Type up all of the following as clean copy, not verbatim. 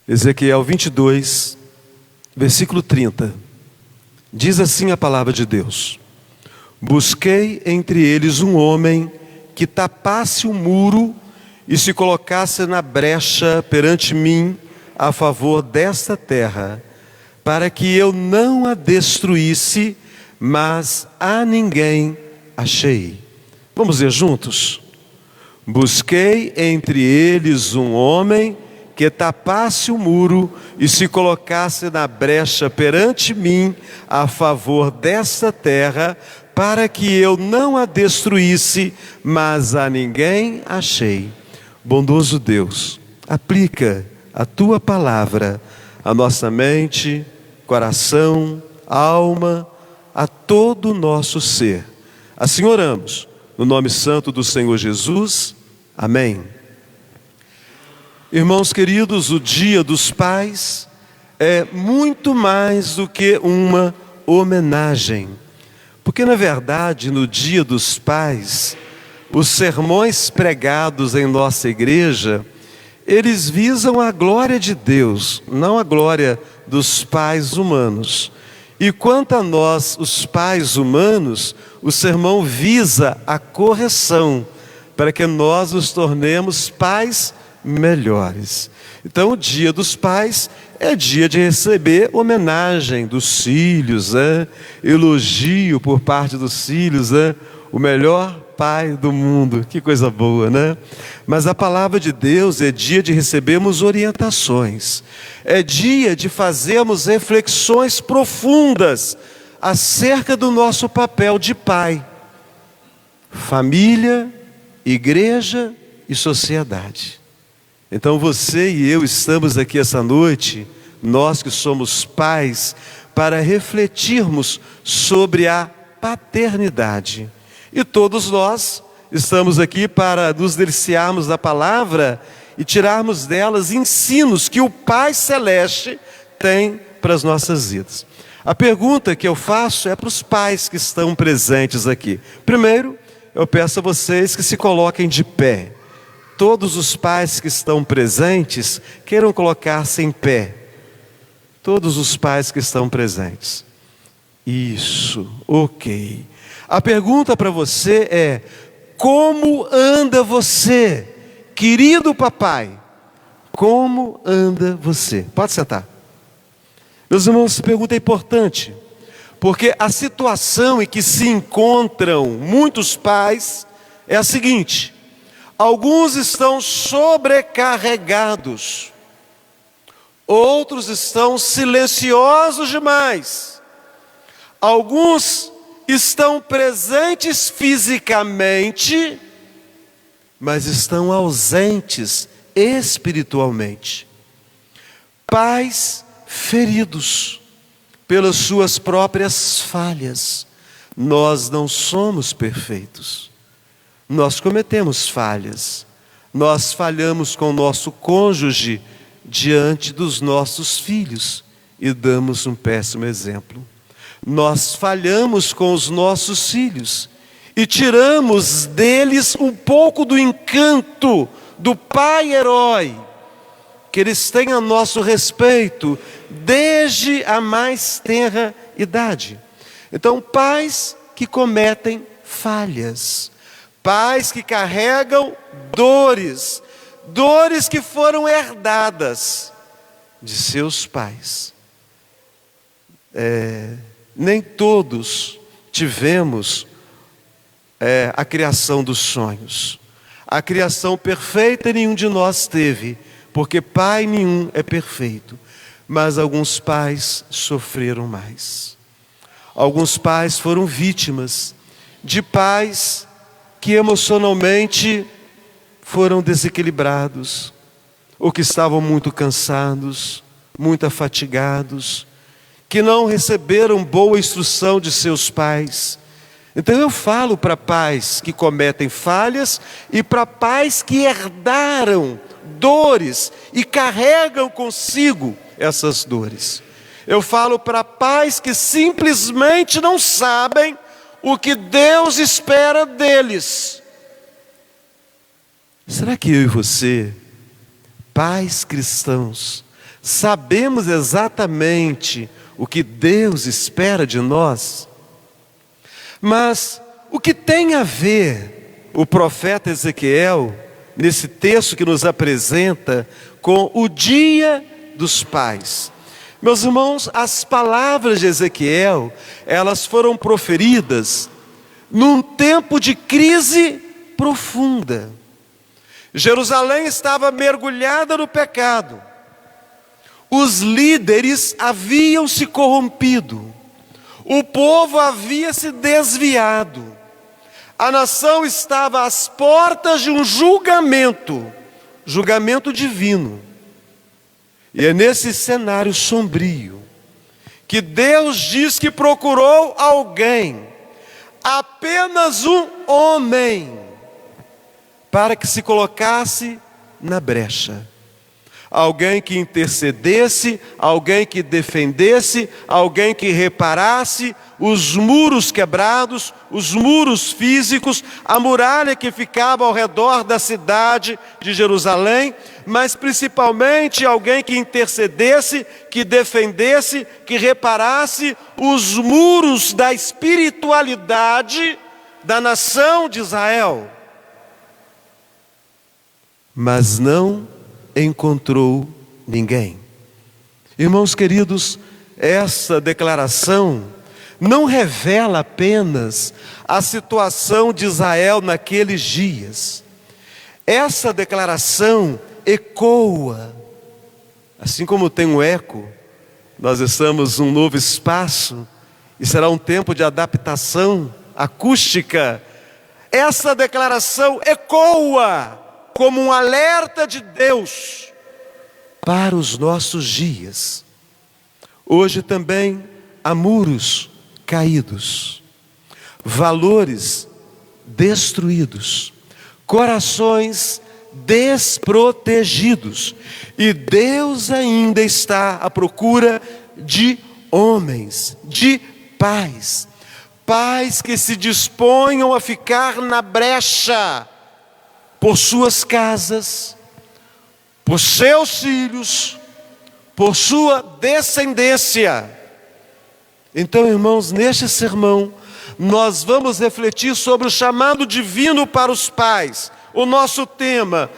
Ezequiel 22, versículo 30. Diz assim a palavra de Deus: busquei entre eles um homem que tapasse o muro e se colocasse na brecha perante mim a favor desta terra, para que eu não a destruísse, mas a ninguém achei. Vamos ler juntos? Busquei entre eles um homem que tapasse o muro e se colocasse na brecha perante mim a favor desta terra, para que eu não a destruísse, mas a ninguém achei. Bondoso Deus, aplica a Tua palavra à nossa mente, coração, alma, a todo o nosso ser. Assim oramos, no nome santo do Senhor Jesus. Amém. Irmãos queridos, o Dia dos Pais é muito mais do que uma homenagem. Porque, na verdade, no Dia dos Pais, os sermões pregados em nossa igreja, eles visam a glória de Deus, não a glória dos pais humanos. E quanto a nós, os pais humanos, o sermão visa a correção, para que nós nos tornemos pais melhores. Então, o Dia dos Pais é dia de receber homenagem dos filhos, elogio por parte dos filhos, o melhor pai do mundo. Que coisa boa, né? Mas a palavra de Deus é dia de recebermos orientações, é dia de fazermos reflexões profundas acerca do nosso papel de pai, família, igreja e sociedade. Então você e eu estamos aqui essa noite, nós que somos pais, para refletirmos sobre a paternidade. E todos nós estamos aqui para nos deliciarmos da palavra e tirarmos delas ensinos que o Pai Celeste tem para as nossas vidas. A pergunta que eu faço é para os pais que estão presentes aqui. Primeiro, eu peço a vocês que se coloquem de pé. Todos os pais que estão presentes, queiram colocar-se em pé. Todos os pais que estão presentes. Isso, ok. A pergunta para você é: como anda você, querido papai? Como anda você? Pode sentar. Meus irmãos, essa pergunta é importante, porque a situação em que se encontram muitos pais é a seguinte: alguns estão sobrecarregados, outros estão silenciosos demais, alguns estão presentes fisicamente, mas estão ausentes espiritualmente. Pais feridos pelas suas próprias falhas. Nós não somos perfeitos. Nós cometemos falhas. Nós falhamos com o nosso cônjuge diante dos nossos filhos e damos um péssimo exemplo. Nós falhamos com os nossos filhos e tiramos deles um pouco do encanto do pai herói que eles têm a nosso respeito desde a mais tenra idade. Então, pais que cometem falhas, pais que carregam dores que foram herdadas de seus pais. Nem todos tivemos a criação dos sonhos. A criação perfeita nenhum de nós teve, porque pai nenhum é perfeito. Mas alguns pais sofreram mais. Alguns pais foram vítimas de pais que emocionalmente foram desequilibrados, ou que estavam muito cansados, muito afatigados, que não receberam boa instrução de seus pais. Então eu falo para pais que cometem falhas e para pais que herdaram dores e carregam consigo essas dores. Eu falo para pais que simplesmente não sabem o que Deus espera deles. Será que eu e você, pais cristãos, Sabemos exatamente o que Deus espera de nós? Mas o que tem a ver o profeta Ezequiel, nesse texto que nos apresenta, com o dia dos pais? Meus irmãos, as palavras de Ezequiel, elas foram proferidas num tempo de crise profunda. Jerusalém estava mergulhada no pecado. Os líderes haviam se corrompido. O povo havia se desviado. A nação estava às portas de um julgamento divino. E é nesse cenário sombrio que Deus diz que procurou alguém, apenas um homem, para que se colocasse na brecha. Alguém que intercedesse, alguém que defendesse, alguém que reparasse os muros quebrados, os muros físicos, a muralha que ficava ao redor da cidade de Jerusalém, mas principalmente alguém que intercedesse, que defendesse, que reparasse os muros da espiritualidade da nação de Israel. Mas não encontrou ninguém. Irmãos queridos, essa declaração não revela apenas a situação de Israel naqueles dias. Essa declaração ecoa, assim como tem um eco. Nós estamos num novo espaço e será um tempo de adaptação acústica. Essa declaração ecoa como um alerta de Deus para os nossos dias. Hoje também há muros caídos, valores destruídos, corações desprotegidos, e Deus ainda está à procura de homens, de pais, pais que se disponham a ficar na brecha por suas casas, por seus filhos, por sua descendência. Então, irmãos, neste sermão, nós vamos refletir sobre o chamado divino para os pais. O nosso tema: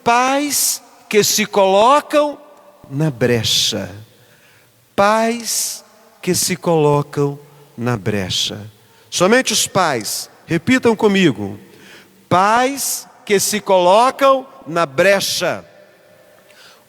pais que se colocam na brecha. Pais que se colocam na brecha. Somente os pais, repitam comigo: pais que se colocam na brecha.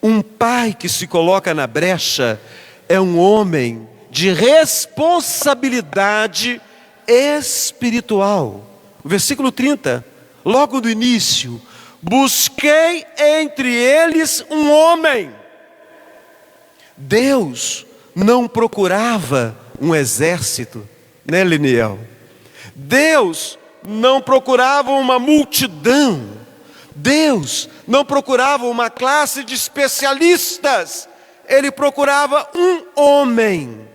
Um pai que se coloca na brecha é um homem de responsabilidade espiritual. O versículo 30, logo do início: busquei entre eles um homem. Deus não procurava um exército, né, Liniel? Deus não procurava uma multidão. Deus não procurava uma classe de especialistas. Ele procurava um homem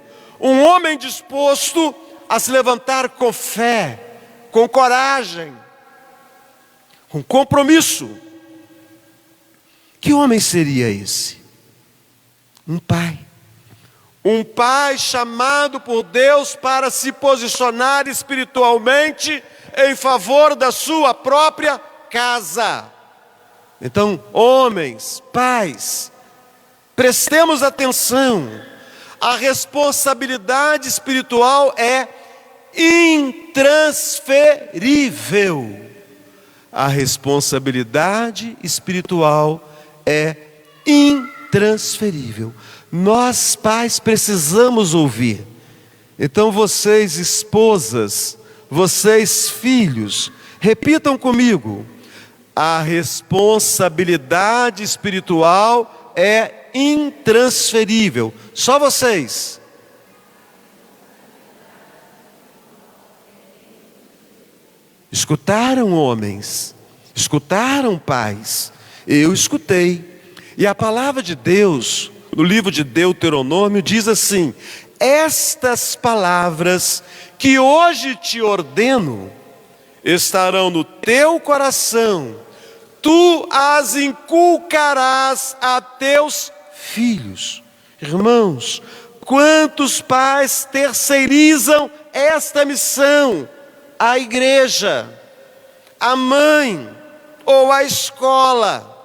disposto a se levantar com fé, com coragem, com compromisso. Que homem seria esse? Um pai chamado por Deus para se posicionar espiritualmente em favor da sua própria casa. Então, homens, pais, prestemos atenção. A responsabilidade espiritual é intransferível. A responsabilidade espiritual é intransferível. Nós, pais, precisamos ouvir. Então, vocês, esposas, vocês, filhos, repitam comigo: a responsabilidade espiritual é intransferível. Só vocês. Escutaram, homens? Escutaram, pais? Eu escutei. E a palavra de Deus, no livro de Deuteronômio, diz assim: estas palavras que hoje te ordeno estarão no teu coração, tu as inculcarás a teus filhos. Irmãos, quantos pais terceirizam esta missão? A igreja, a mãe ou a escola.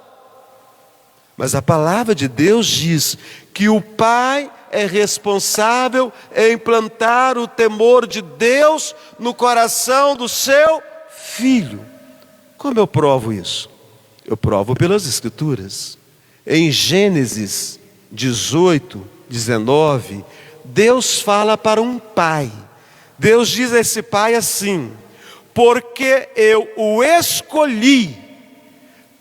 Mas a palavra de Deus diz que o pai é responsável em implantar o temor de Deus no coração do seu filho. Como eu provo isso? Eu provo pelas Escrituras. Em Gênesis 18, 19, Deus fala para um pai. Deus diz a esse pai assim: porque eu o escolhi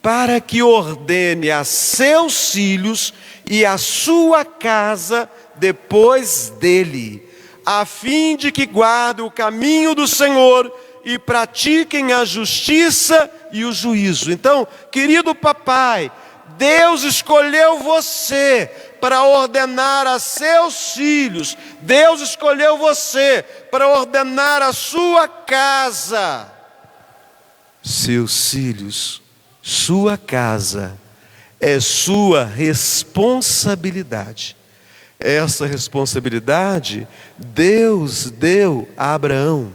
para que ordene a seus filhos e a sua casa depois dele, a fim de que guardem o caminho do Senhor e pratiquem a justiça e o juízo. Então, querido papai, Deus escolheu você para ordenar a seus filhos. Deus escolheu você para ordenar a sua casa. Seus filhos, sua casa, é sua responsabilidade. Essa responsabilidade Deus deu a Abraão.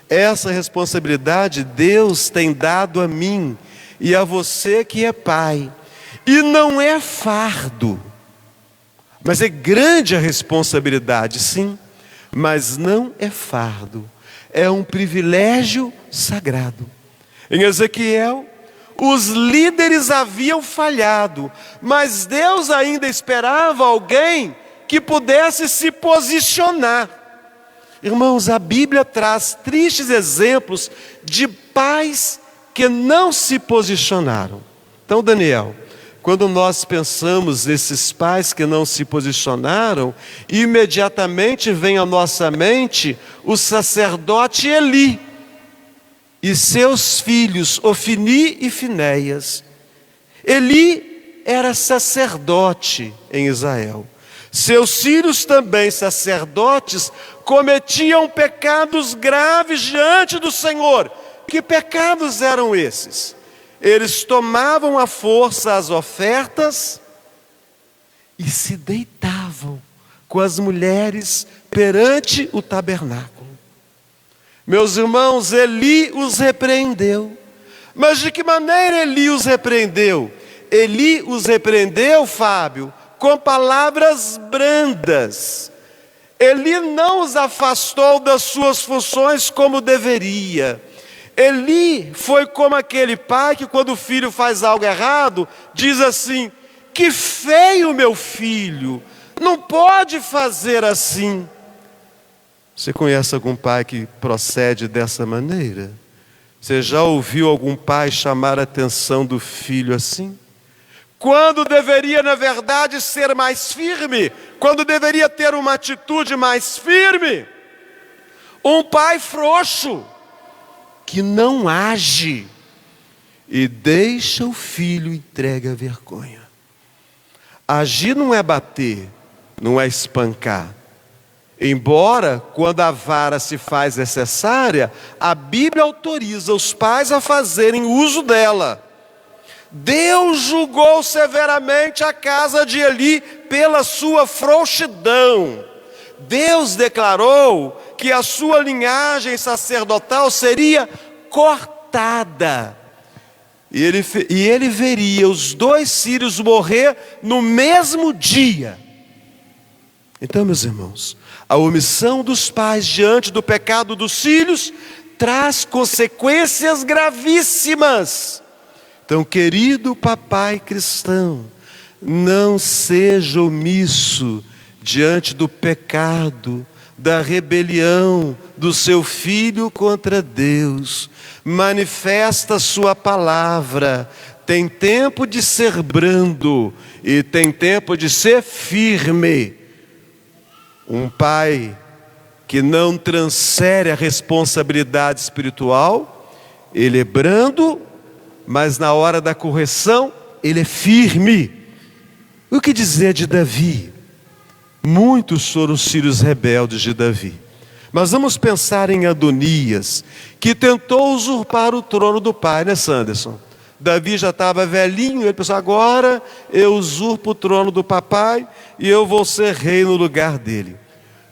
Essa responsabilidade Deus tem dado a mim e a você que é pai. E não é fardo, mas é grande a responsabilidade, sim, mas não é fardo, é um privilégio sagrado. Em Ezequiel, os líderes haviam falhado, mas Deus ainda esperava alguém que pudesse se posicionar. Irmãos, a Bíblia traz tristes exemplos de pais que não se posicionaram. Então, Daniel, quando nós pensamos nesses pais que não se posicionaram, imediatamente vem à nossa mente o sacerdote Eli e seus filhos Ofni e Finéias. Eli era sacerdote em Israel. Seus filhos também sacerdotes cometiam pecados graves diante do Senhor. Que pecados eram esses? Eles tomavam à força as ofertas e se deitavam com as mulheres perante o tabernáculo. Meus irmãos, Eli os repreendeu. Mas de que maneira Eli os repreendeu? Eli os repreendeu, Fábio, com palavras brandas. Eli não os afastou das suas funções como deveria. Eli foi como aquele pai que, quando o filho faz algo errado, diz assim: que feio, meu filho, não pode fazer assim. Você conhece algum pai que procede dessa maneira? Você já ouviu algum pai chamar a atenção do filho assim? Quando deveria, na verdade, ser mais firme, quando deveria ter uma atitude mais firme. Um pai frouxo, que não age e deixa o filho entregue à vergonha. Agir não é bater, não é espancar. Embora, quando a vara se faz necessária, a Bíblia autoriza os pais a fazerem uso dela. Deus julgou severamente a casa de Eli pela sua frouxidão. Deus declarou que a sua linhagem sacerdotal seria cortada. E ele veria os 2 filhos morrer no mesmo dia. Então, meus irmãos, a omissão dos pais diante do pecado dos filhos traz consequências gravíssimas. Então, querido papai cristão, não seja omisso diante do pecado, da rebelião do seu filho contra Deus. Manifesta a sua palavra. Tem tempo de ser brando e tem tempo de ser firme. Um pai que não transfere a responsabilidade espiritual, ele é brando, mas na hora da correção, ele é firme. O que dizer de Davi? Muitos foram os filhos rebeldes de Davi. Mas vamos pensar em Adonias, que tentou usurpar o trono do pai, né, Sanderson? Davi já estava velhinho, ele pensou, agora eu usurpo o trono do papai e eu vou ser rei no lugar dele.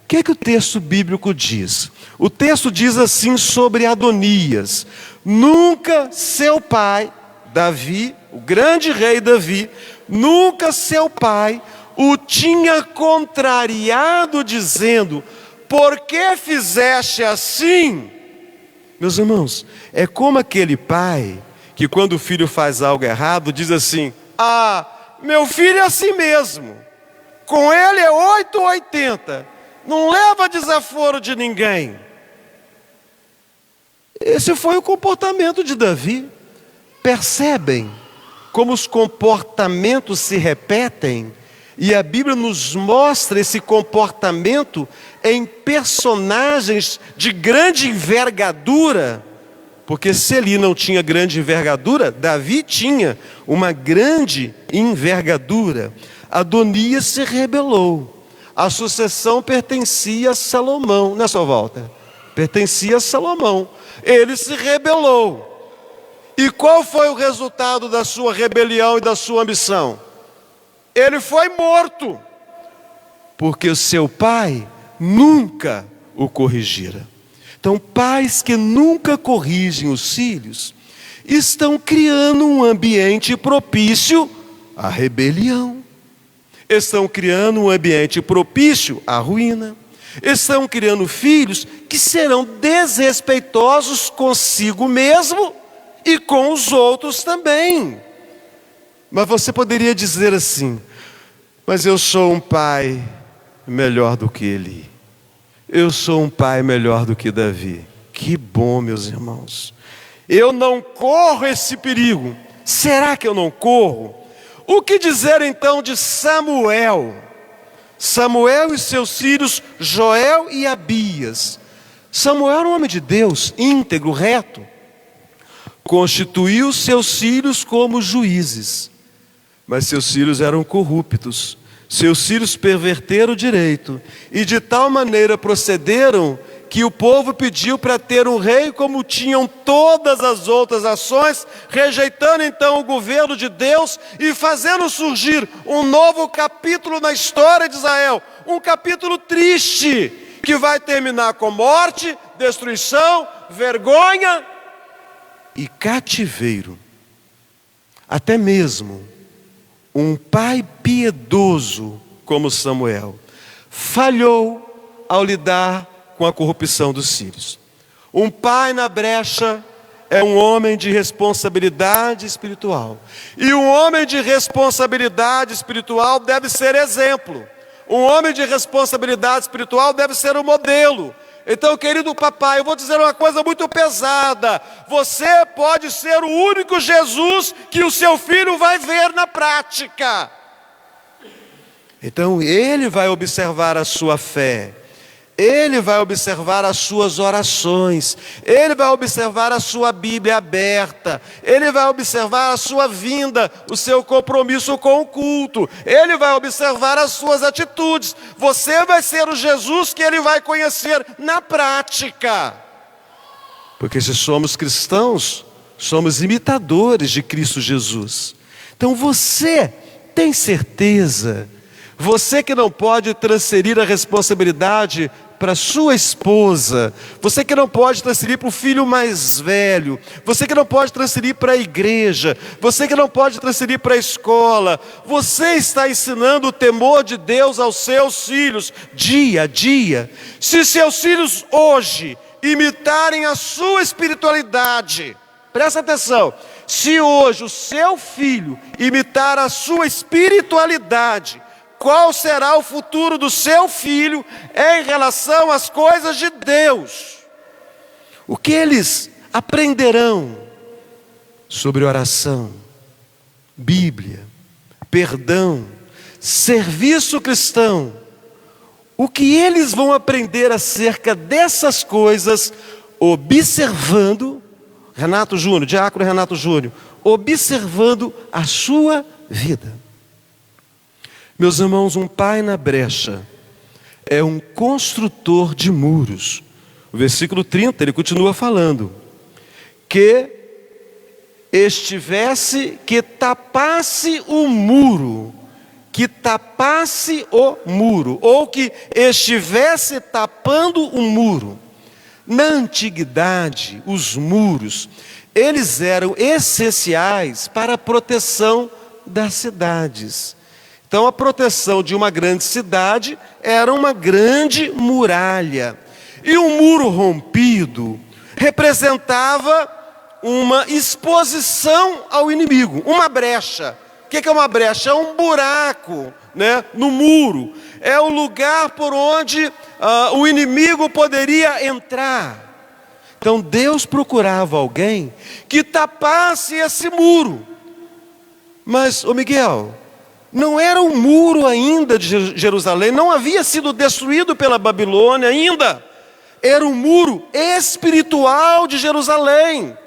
O que é que o texto bíblico diz? O texto diz assim sobre Adonias: nunca seu pai, Davi, o grande rei Davi, nunca seu pai o tinha contrariado dizendo, por que fizeste assim? Meus irmãos, é como aquele pai que quando o filho faz algo errado diz assim, meu filho é assim mesmo, com ele é 8 ou 80, não leva desaforo de ninguém. Esse foi o comportamento de Davi. Percebem como os comportamentos se repetem? E a Bíblia nos mostra esse comportamento em personagens de grande envergadura. Porque se ele não tinha grande envergadura, Davi tinha uma grande envergadura. Adonias se rebelou. A sucessão pertencia a Salomão, não é só volta? Pertencia a Salomão. Ele se rebelou. E qual foi o resultado da sua rebelião e da sua ambição? Ele foi morto, porque o seu pai nunca o corrigira. Então, pais que nunca corrigem os filhos, estão criando um ambiente propício à rebelião. Estão criando um ambiente propício à ruína. Estão criando filhos que serão desrespeitosos consigo mesmo e com os outros também. Mas você poderia dizer assim, mas eu sou um pai melhor do que ele. Eu sou um pai melhor do que Davi. Que bom, meus irmãos. Eu não corro esse perigo. Será que eu não corro? O que dizer então de Samuel? Samuel e seus filhos Joel e Abias. Samuel era um homem de Deus, íntegro, reto. Constituiu seus filhos como juízes. Mas seus filhos eram corruptos, seus filhos perverteram o direito, e de tal maneira procederam, que o povo pediu para ter um rei como tinham todas as outras nações, rejeitando então o governo de Deus, e fazendo surgir um novo capítulo na história de Israel, um capítulo triste, que vai terminar com morte, destruição, vergonha e cativeiro. Até mesmo um pai piedoso como Samuel falhou ao lidar com a corrupção dos filhos. Um pai na brecha é um homem de responsabilidade espiritual. E um homem de responsabilidade espiritual deve ser exemplo. Um homem de responsabilidade espiritual deve ser um modelo. Então, querido papai, eu vou dizer uma coisa muito pesada. Você pode ser o único Jesus que o seu filho vai ver na prática. Então, ele vai observar a sua fé. Ele vai observar as suas orações. Ele vai observar a sua Bíblia aberta. Ele vai observar a sua vinda, o seu compromisso com o culto. Ele vai observar as suas atitudes. Você vai ser o Jesus que ele vai conhecer na prática. Porque se somos cristãos, somos imitadores de Cristo Jesus. Então você tem certeza, você que não pode transferir a responsabilidade para sua esposa, você que não pode transferir para o filho mais velho, você que não pode transferir para a igreja, você que não pode transferir para a escola, você está ensinando o temor de Deus aos seus filhos, dia a dia. Se seus filhos hoje imitarem a sua espiritualidade, presta atenção, se hoje o seu filho imitar a sua espiritualidade, qual será o futuro do seu filho em relação às coisas de Deus? O que eles aprenderão sobre oração, Bíblia, perdão, serviço cristão? O que eles vão aprender acerca dessas coisas, observando, Renato Júnior, diácono Renato Júnior, observando a sua vida. Meus irmãos, um pai na brecha é um construtor de muros. O versículo 30, ele continua falando que estivesse, que tapasse o muro, ou que estivesse tapando o muro. Na antiguidade, os muros, eles eram essenciais para a proteção das cidades. Então, a proteção de uma grande cidade era uma grande muralha. E um muro rompido representava uma exposição ao inimigo, uma brecha. O que é uma brecha? É um buraco, né, no muro. É o lugar por onde o inimigo poderia entrar. Então Deus procurava alguém que tapasse esse muro. Mas, Miguel, não era um muro ainda de Jerusalém, não havia sido destruído pela Babilônia ainda. Era um muro espiritual de Jerusalém.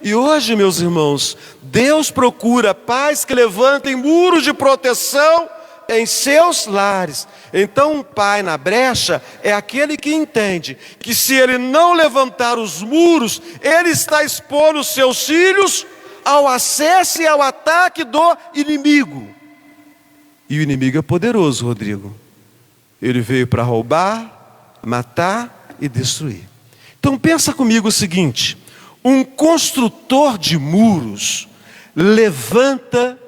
E hoje, meus irmãos, Deus procura pais que levantem muros de proteção em seus lares. Então, um pai na brecha é aquele que entende que se ele não levantar os muros, ele está expondo os seus filhos ao acesso e ao ataque do inimigo. E o inimigo é poderoso, Rodrigo. Ele veio para roubar, matar e destruir. Então pensa comigo o seguinte: um construtor de muros levanta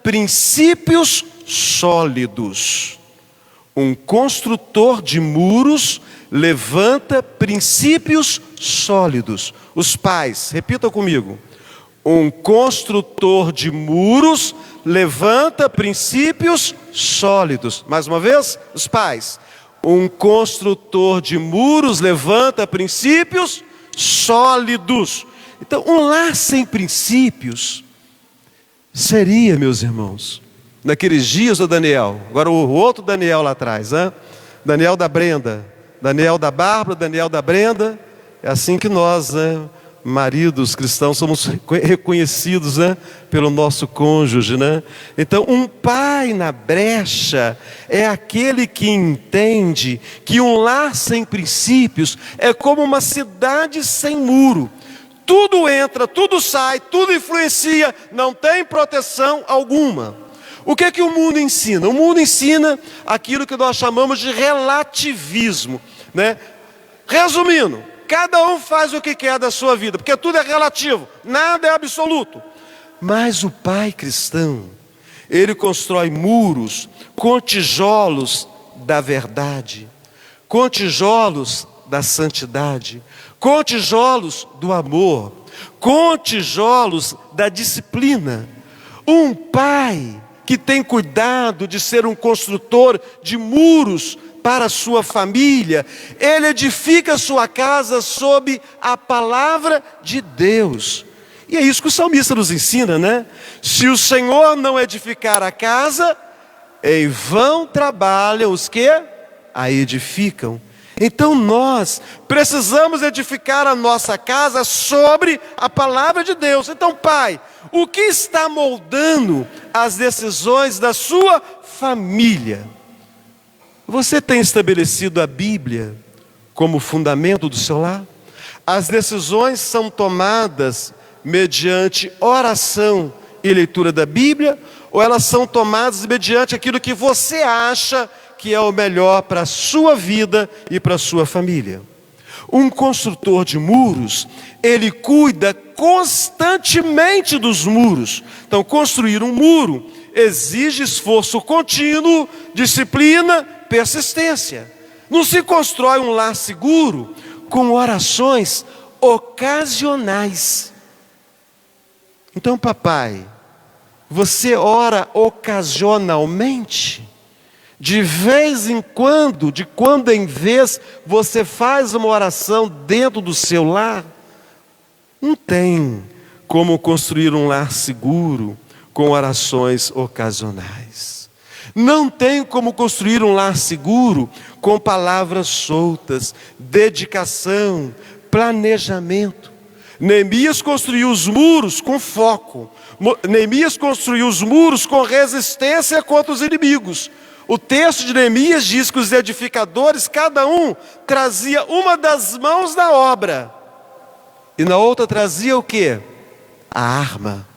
princípios sólidos. Um construtor de muros levanta princípios sólidos. Os pais, repitam comigo. Um construtor de muros levanta princípios sólidos. Mais uma vez, os pais. Um construtor de muros levanta princípios sólidos. Então, um lar sem princípios seria, meus irmãos, naqueles dias, o Daniel, agora o outro Daniel lá atrás, hein? Daniel da Brenda, Daniel da Bárbara, Daniel da Brenda. É assim que nós, né, maridos cristãos, somos reconhecidos, né, pelo nosso cônjuge, né? Então, um pai na brecha é aquele que entende que um lar sem princípios é como uma cidade sem muro. Tudo entra, tudo sai, tudo influencia, não tem proteção alguma. O que é que o mundo ensina? O mundo ensina aquilo que nós chamamos de relativismo, né? Resumindo, cada um faz o que quer da sua vida, porque tudo é relativo, nada é absoluto. Mas o pai cristão, ele constrói muros com tijolos da verdade, com tijolos da santidade, com tijolos do amor, com tijolos da disciplina. Um pai que tem cuidado de ser um construtor de muros para a sua família, ele edifica a sua casa sob a palavra de Deus. E é isso que o salmista nos ensina, né? Se o Senhor não edificar a casa, em vão trabalham os que a edificam. Então nós precisamos edificar a nossa casa sobre a palavra de Deus. Então, pai, o que está moldando as decisões da sua família? Você tem estabelecido a Bíblia como fundamento do seu lar? As decisões são tomadas mediante oração e leitura da Bíblia, ou elas são tomadas mediante aquilo que você acha que é o melhor para a sua vida e para a sua família? Um construtor de muros, ele cuida constantemente dos muros. Então, construir um muro exige esforço contínuo, disciplina, persistência. Não se constrói um lar seguro com orações ocasionais. Então, papai, você ora ocasionalmente? De vez em quando, de quando em vez, você faz uma oração dentro do seu lar? Não tem como construir um lar seguro com orações ocasionais. Não tem como construir um lar seguro com palavras soltas, dedicação, planejamento. Neemias construiu os muros com foco. Neemias construiu os muros com resistência contra os inimigos. O texto de Neemias diz que os edificadores, cada um trazia uma das mãos da obra, e na outra trazia o quê? a arma.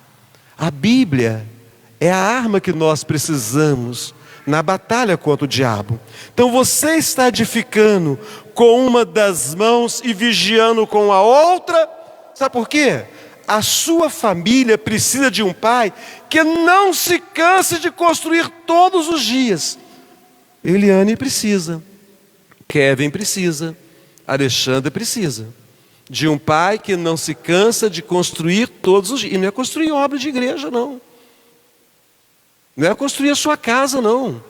A Bíblia é a arma que nós precisamos na batalha contra o diabo. Então você está edificando com uma das mãos e vigiando com a outra. Sabe por quê? A sua família precisa de um pai que não se canse de construir todos os dias. Eliane precisa, Kevin precisa, Alexandre precisa de um pai que não se cansa de construir todos os dias. E não é construir obra de igreja, não. Não é construir a sua casa, não.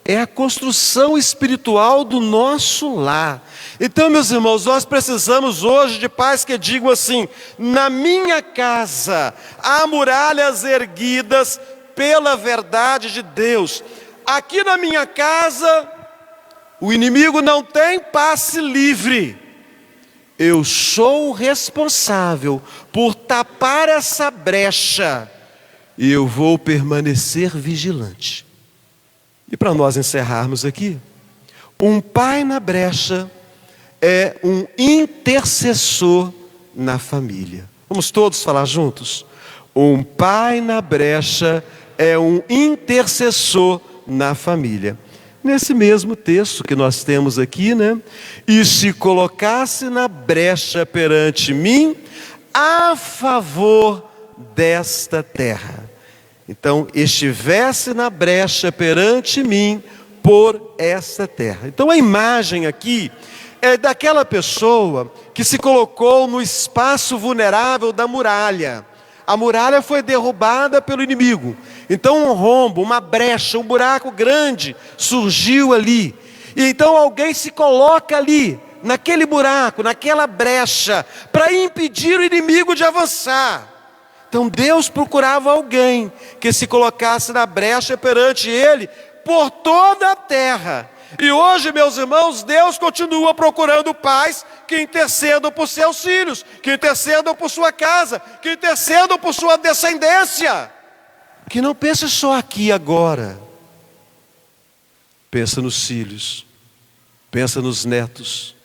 É a construção espiritual do nosso lar. Então, meus irmãos, nós precisamos hoje de pais que digam assim: na minha casa há muralhas erguidas pela verdade de Deus. Aqui na minha casa, o inimigo não tem passe livre. Eu sou o responsável por tapar essa brecha e eu vou permanecer vigilante. E para nós encerrarmos aqui, um pai na brecha é um intercessor na família. Vamos todos falar juntos? Um pai na brecha é um intercessor na família. Nesse mesmo texto que nós temos aqui, né? E se colocasse na brecha perante mim, a favor desta terra. Então, estivesse na brecha perante mim, por esta terra. Então, a imagem aqui é daquela pessoa que se colocou no espaço vulnerável da muralha. A muralha foi derrubada pelo inimigo. Então um rombo, uma brecha, um buraco grande surgiu ali. E então alguém se coloca ali, naquele buraco, naquela brecha, para impedir o inimigo de avançar. Então Deus procurava alguém que se colocasse na brecha perante Ele por toda a terra. E hoje, meus irmãos, Deus continua procurando pais que intercedam por seus filhos, que intercedam por sua casa, que intercedam por sua descendência. Que não pense só aqui agora. Pensa nos filhos, pensa nos netos,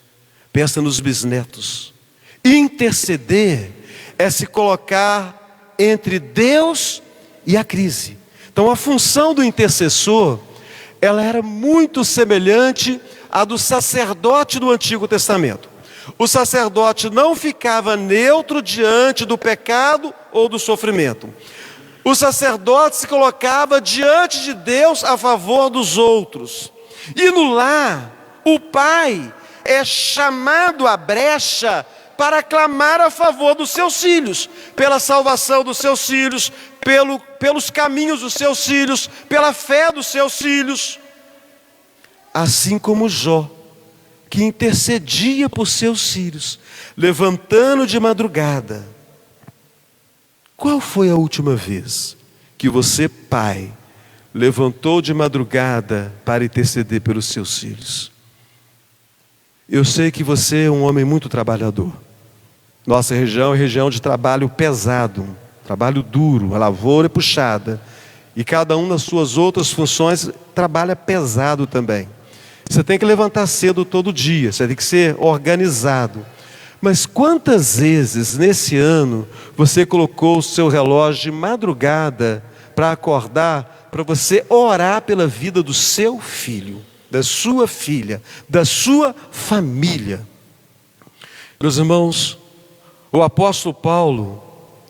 pensa nos bisnetos. Interceder é se colocar entre Deus e a crise. Então a função do intercessor, ela era muito semelhante à do sacerdote do Antigo Testamento. O sacerdote não ficava neutro diante do pecado ou do sofrimento. O sacerdote se colocava diante de Deus a favor dos outros. E no lar, o pai é chamado à brecha para clamar a favor dos seus filhos, pela salvação dos seus filhos, pelos caminhos dos seus filhos, pela fé dos seus filhos. Assim como Jó, que intercedia por seus filhos, levantando de madrugada. Qual foi a última vez que você, pai, levantou de madrugada para interceder pelos seus filhos? Eu sei que você é um homem muito trabalhador. Nossa região é região de trabalho pesado, trabalho duro, a lavoura é puxada. E cada um nas suas outras funções trabalha pesado também. Você tem que levantar cedo todo dia, você tem que ser organizado. Mas quantas vezes nesse ano você colocou o seu relógio de madrugada para acordar, para você orar pela vida do seu filho, da sua filha, da sua família? Meus irmãos, o apóstolo Paulo,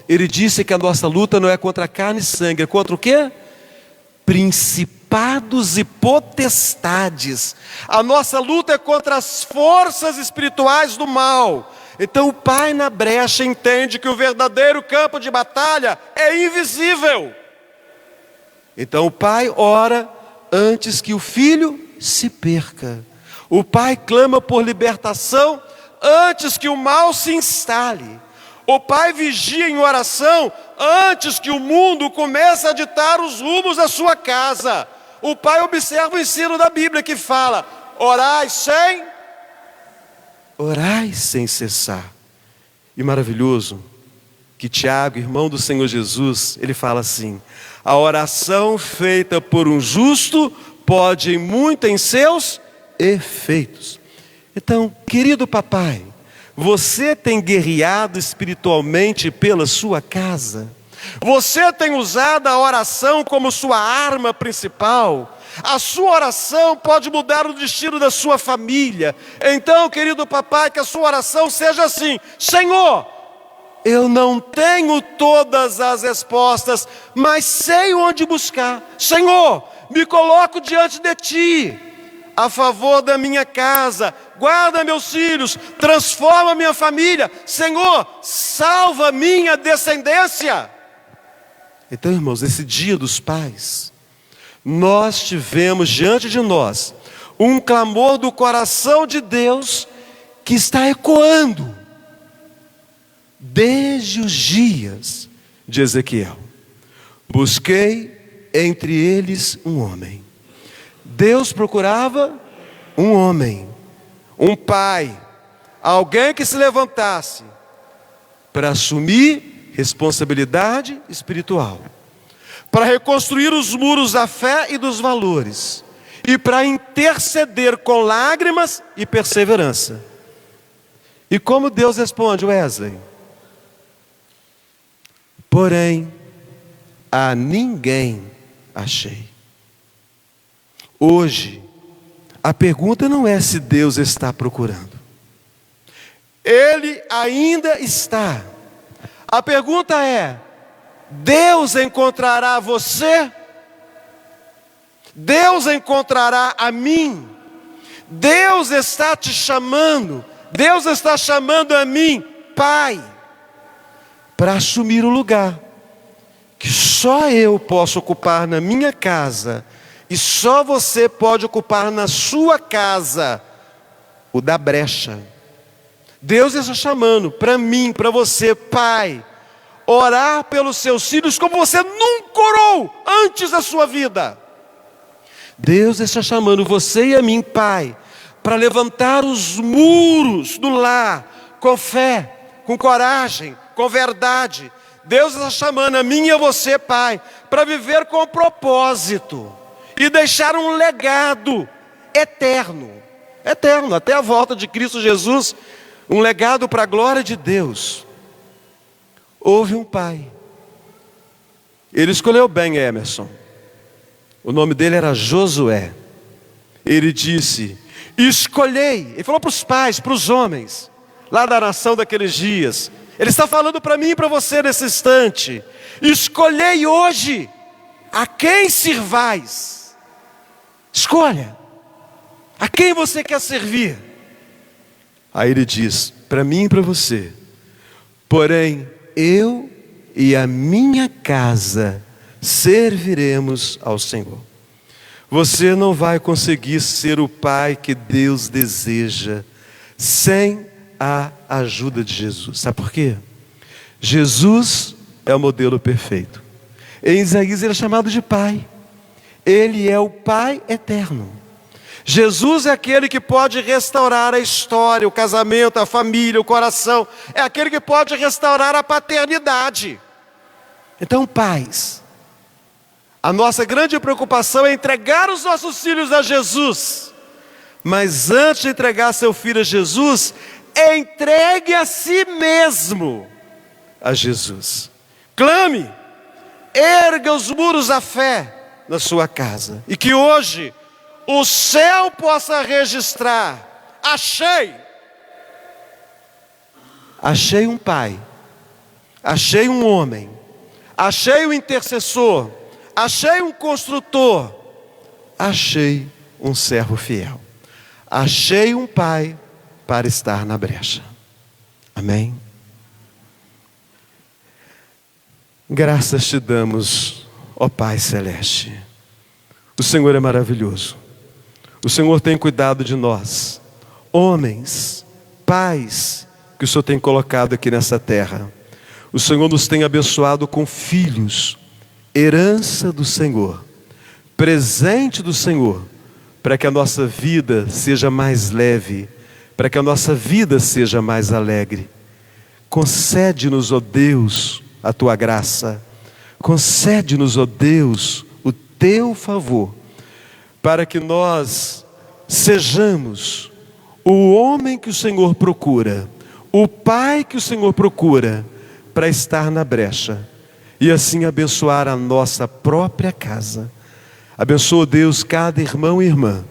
ele disse que a nossa luta não é contra carne e sangue, é contra o quê? Principados e potestades. A nossa luta é contra as forças espirituais do mal. Então o pai na brecha entende que o verdadeiro campo de batalha é invisível. Então o pai ora antes que o filho se perca. O pai clama por libertação antes que o mal se instale. O pai vigia em oração antes que o mundo comece a ditar os rumos da sua casa. O pai observa o ensino da Bíblia que fala: orai sem cessar. E maravilhoso que Tiago, irmão do Senhor Jesus, ele fala assim: a oração feita por um justo pode ir muito em seus efeitos. Então, querido papai, Você tem guerreado espiritualmente pela sua casa? Você tem usado a oração como sua arma principal? A sua oração pode mudar o destino da sua família. Então, querido papai, que a sua oração seja assim: Senhor, eu não tenho todas as respostas, mas sei onde buscar. Senhor, me coloco diante de Ti, a favor da minha casa, guarda meus filhos, transforma minha família. Senhor, salva minha descendência. Então, irmãos, esse dia dos pais, nós tivemos diante de nós um clamor do coração de Deus que está ecoando desde os dias de Ezequiel. Busquei entre eles um homem. Deus procurava um homem, um pai, alguém que se levantasse para assumir responsabilidade espiritual, para reconstruir os muros da fé e dos valores, e para interceder com lágrimas e perseverança. E como Deus responde, Wesley? Porém, a ninguém achei. Hoje, a pergunta não é se Deus está procurando. Ele ainda está. A pergunta é: Deus encontrará você? Deus encontrará a mim? Deus está te chamando, Deus está chamando a mim, pai, para assumir o lugar que só eu posso ocupar na minha casa e só você pode ocupar na sua casa, o da brecha. Deus está chamando para mim, para você, pai, orar pelos seus filhos como você nunca orou antes da sua vida. Deus está chamando você e a mim, pai, para levantar os muros do lar, com fé, com coragem, com verdade. Deus está chamando a mim e a você, pai, para viver com propósito e deixar um legado eterno, até a volta de Cristo Jesus, um legado para a glória de Deus. Houve um pai, ele escolheu bem Emerson, o nome dele era Josué. Ele disse: escolhei, ele falou para os pais, para os homens, lá da nação daqueles dias, ele está falando para mim e para você nesse instante: escolhei hoje a quem sirvais. Escolha, a quem você quer servir. Aí ele diz, para mim e para você: porém, eu e a minha casa serviremos ao Senhor. Você não vai conseguir ser o pai que Deus deseja sem a ajuda de Jesus. Sabe por quê? Jesus é o modelo perfeito. Em Isaías ele é chamado de pai. Ele é o Pai eterno. Jesus é aquele que pode restaurar a história, o casamento, a família, o coração. É aquele que pode restaurar a paternidade. Então, pais, a nossa grande preocupação é entregar os nossos filhos a Jesus. Mas antes de entregar seu filho a Jesus, entregue a si mesmo a Jesus. Clame, erga os muros da fé na sua casa. E que hoje o céu possa registrar: achei um pai, achei um homem, achei um intercessor, achei um construtor, achei um servo fiel, achei um pai para estar na brecha. Amém? Graças te damos, ó Pai Celeste. O Senhor é maravilhoso. O Senhor tem cuidado de nós, homens, pais, que o Senhor tem colocado aqui nessa terra. O Senhor nos tem abençoado com filhos, herança do Senhor, presente do Senhor, para que a nossa vida seja mais leve, para que a nossa vida seja mais alegre. Concede-nos, ó Deus, a Tua graça. Concede-nos, ó Deus, o Teu favor, para que nós sejamos o homem que o Senhor procura, o Pai que o Senhor procura para estar na brecha e assim abençoar a nossa própria casa. Abençoa, Deus, cada irmão e irmã.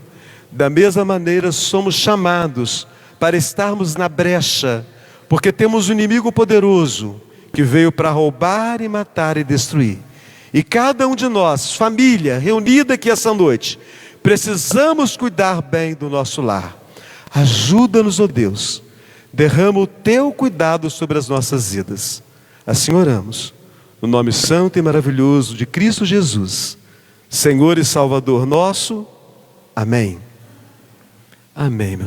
Da mesma maneira somos chamados para estarmos na brecha, porque temos um inimigo poderoso que veio para roubar e matar e destruir. E cada um de nós, família reunida aqui essa noite, precisamos cuidar bem do nosso lar. Ajuda-nos, ó Deus, derrama o teu cuidado sobre as nossas vidas. Assim oramos, no nome santo e maravilhoso de Cristo Jesus, Senhor e Salvador nosso. Amém. Amém, meus